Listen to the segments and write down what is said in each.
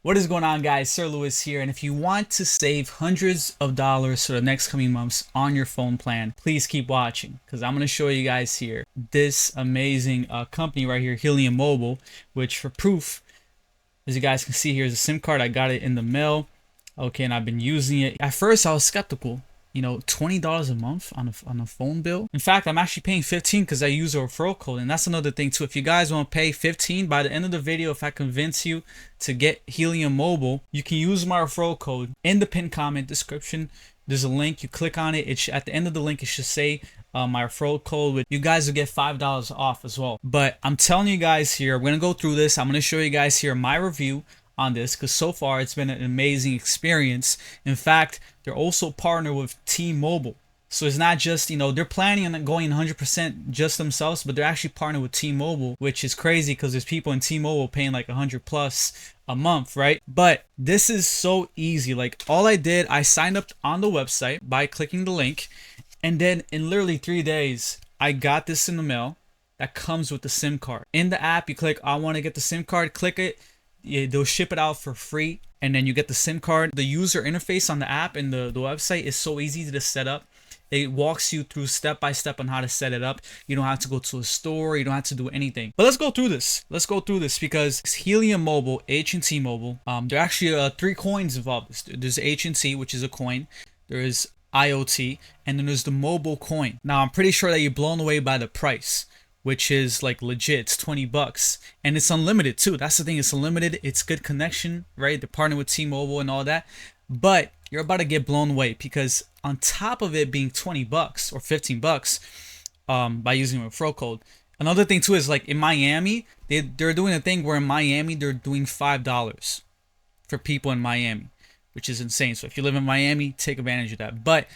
What is going on, guys? Sir Lewis here, and if you want to save hundreds of dollars for the next coming months on your phone plan, please keep watching because I'm going to show you guys here this amazing company right here, Helium Mobile, which for proof, as you guys can see here, is a SIM card. I got it in the mail. Okay, and I've been using it. At first, I was skeptical. You know, $20 a month on a phone bill. In fact, I'm actually paying 15 because I use a referral code, and that's another thing too. If you guys want to pay 15 by the end of the video, if I convince you to get Helium Mobile, you can use my referral code in the pinned comment description. There's a link. You click on it. It's at the end of the link. It should say my referral code. You guys will get $5 off as well. But I'm telling you guys here, we're gonna go through this. I'm gonna show you guys here my review on this because so far it's been an amazing experience. In fact, they're also partnered with T-Mobile. So it's not just, you know, they're planning on going 100% just themselves, but they're actually partnered with T-Mobile, which is crazy because there's people in T-Mobile paying like 100 plus a month, right? But this is so easy. Like all I did, I signed up on the website by clicking the link, and then in literally 3 days, I got this in the mail that comes with the SIM card. In the app, you click, I want to get the SIM card, click it. They'll ship it out for free, and then you get the SIM card. The user interface on the app and the website is so easy to set up. It walks you through step by step on how to set it up. You don't have to go to a store. You don't have to do anything. But let's go through this. Let's go through this because Helium Mobile, H&T Mobile, there are actually 3 coins involved. There's H&T, which is a coin. There is IoT, and then there's the mobile coin. Now, I'm pretty sure that you're blown away by the price, which is like legit. It's 20 bucks, and it's unlimited too. That's the thing, it's unlimited. It's good connection, right? They're partnered with T-Mobile and all that, but you're about to get blown away because on top of it being 20 bucks or 15 bucks by using a referral code, another thing too is like in Miami, they're doing a thing where in Miami they're doing $5 for people in Miami, which is insane. So if you live in Miami, take advantage of that. But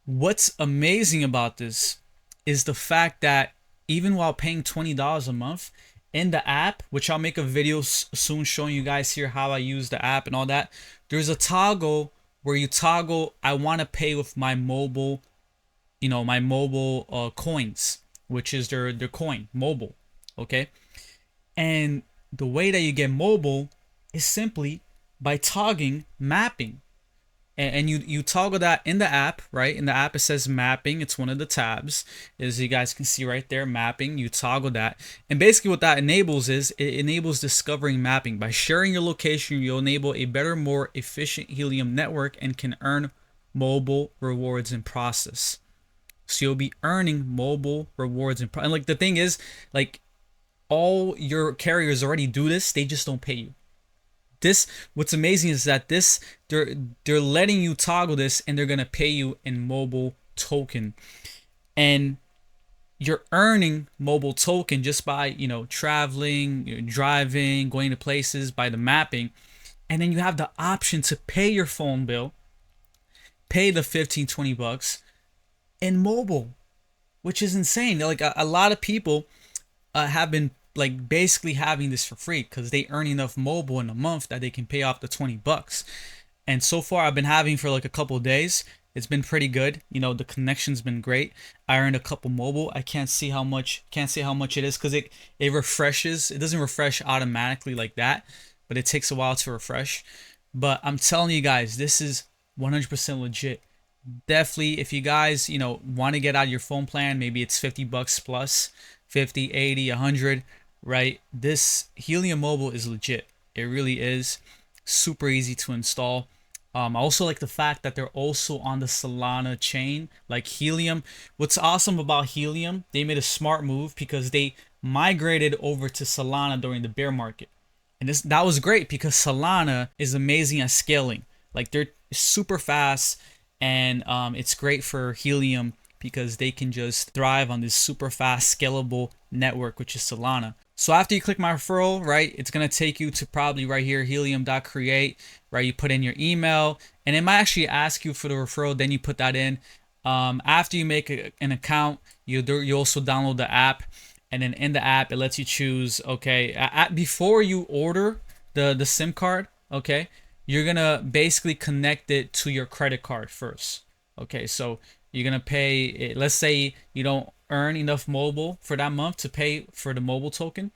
what's amazing about this is the fact that even while paying $20 a month in the app, which I'll make a video soon showing you guys here how I use the app and all that, there's a toggle where you toggle, I want to pay with my mobile, you know, my mobile coins, which is their coin, mobile, okay? And the way that you get mobile is simply by toggling mapping. And you toggle that in the app, right? In the app, it says mapping. It's one of the tabs, as you guys can see right there, mapping. You toggle that. And basically what that enables is, it enables discovering mapping. By sharing your location, you'll enable a better, more efficient Helium network and can earn mobile rewards in process. So you'll be earning mobile rewards and like the thing is, like all your carriers already do this. They just don't pay you. This, what's amazing is that this, they're letting you toggle this and they're gonna pay you in mobile token, and you're earning mobile token just by, you know, traveling, you know, driving, going to places, by the mapping. And then you have the option to pay your phone bill, pay the 15-20 bucks in mobile, which is insane. Like a lot of people have been like basically having this for free because they earn enough mobile in a month that they can pay off the 20 bucks. And so far I've been having for like a couple of days. It's been pretty good. You know, the connection's been great. I earned a couple mobile. I can't see how much it is because it refreshes. It doesn't refresh automatically like that, but it takes a while to refresh. But I'm telling you guys, this is 100% legit. Definitely, if you guys, you know, want to get out of your phone plan, maybe it's 50 bucks plus, 50, 80, 100, right? This Helium Mobile is legit. It really is super easy to install. I also like the fact that they're also on the Solana chain, like Helium. What's awesome about Helium, they made a smart move because they migrated over to Solana during the bear market. And that was great because Solana is amazing at scaling. Like they're super fast, and it's great for Helium because they can just thrive on this super fast scalable network, which is Solana. So after you click my referral, right, it's going to take you to probably right here, helium.create, right? You put in your email, and it might actually ask you for the referral. Then you put that in. After you make an account, you also download the app, and then in the app, it lets you choose, okay, before you order the SIM card, okay, you're going to basically connect it to your credit card first. Okay, so You're gonna pay, let's say you don't earn enough mobile for that month to pay for the mobile token.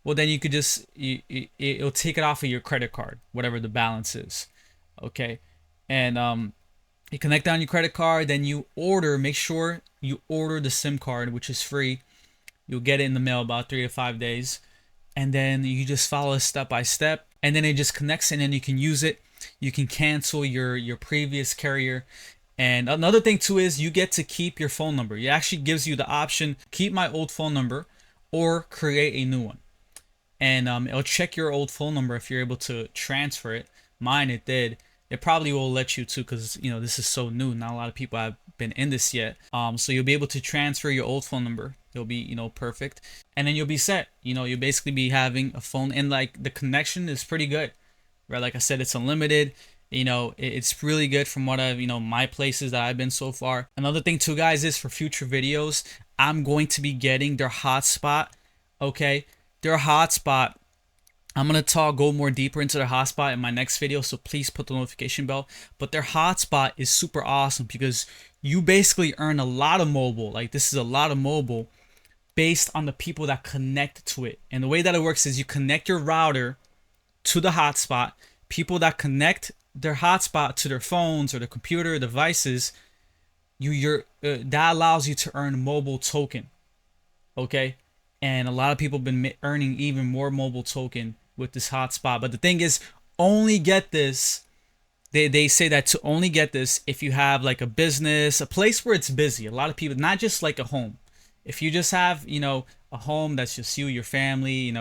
Well, then you could just, it'll take it off of your credit card, whatever the balance is. Okay. And you connect on your credit card, then you order, make sure you order the SIM card, which is free. You'll get it in the mail about 3 to 5 days. And then you just follow it step by step. And then it just connects, and then you can use it. You can cancel your previous carrier. And another thing too is you get to keep your phone number. It actually gives you the option, keep my old phone number or create a new one. And it'll check your old phone number if you're able to transfer it. Mine, it did. It probably will let you too, because this is so new. Not a lot of people have been in this yet. So you'll be able to transfer your old phone number. It'll be perfect, and then you'll be set. You'll basically be having a phone, and like the connection is pretty good, right? Like I said, it's unlimited. It's really good from what I've my places that I've been so far. Another thing too, guys, is for future videos, I'm going to be getting their hotspot. Okay, their hotspot. I'm going to go more deeper into their hotspot in my next video, so please put the notification bell. But their hotspot is super awesome because you basically earn a lot of mobile. Like, this is a lot of mobile based on the people that connect to it. And the way that it works is you connect your router to the hotspot. People that connect their hotspot to their phones or their computer devices, that allows you to earn mobile token. Okay? And a lot of people have been earning even more mobile token with this hotspot. But the thing is, only get this. They say that to only get this if you have like a business, a place where it's busy. A lot of people, not just like a home. If you just have, a home that's just you, your family,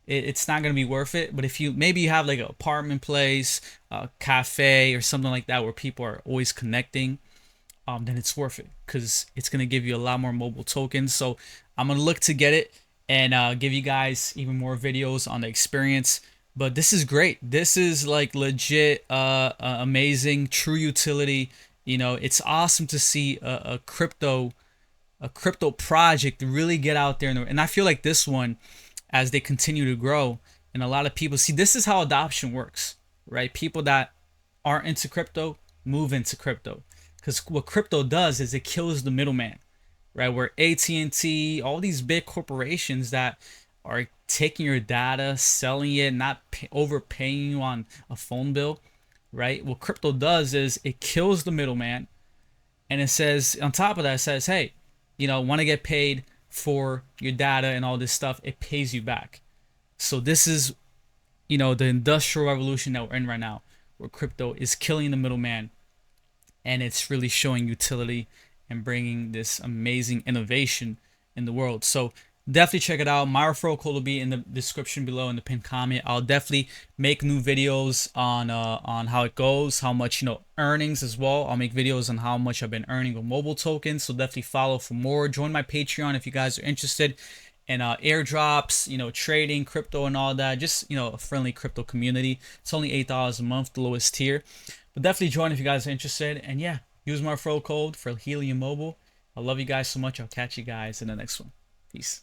it's not going to be worth it. But if maybe you have like an apartment place, a cafe or something like that where people are always connecting, then it's worth it because it's going to give you a lot more mobile tokens. So I'm going to look to get it and give you guys even more videos on the experience. But this is great. This is like legit amazing, true utility. It's awesome to see a crypto project really get out there. And I feel like this one, as they continue to grow, and a lot of people see, this is how adoption works, right? People that aren't into crypto move into crypto, because what crypto does is it kills the middleman, right? Where AT&T, all these big corporations that are taking your data, selling it, not overpaying you on a phone bill, right? What crypto does is it kills the middleman, and it says, on top of that, it says, hey, want to get paid for your data and all this stuff, it pays you back. So this is, the industrial revolution that we're in right now, where crypto is killing the middleman, and it's really showing utility and bringing this amazing innovation in the world. So definitely check it out. My referral code will be in the description below in the pinned comment. I'll definitely make new videos on how it goes, how much earnings as well. I'll make videos on how much I've been earning with mobile tokens. So definitely follow for more. Join my Patreon if you guys are interested in airdrops, trading, crypto, and all that. Just a friendly crypto community. It's only $8 a month, the lowest tier. But definitely join if you guys are interested. And yeah, use my referral code for Helium Mobile. I love you guys so much. I'll catch you guys in the next one. Peace.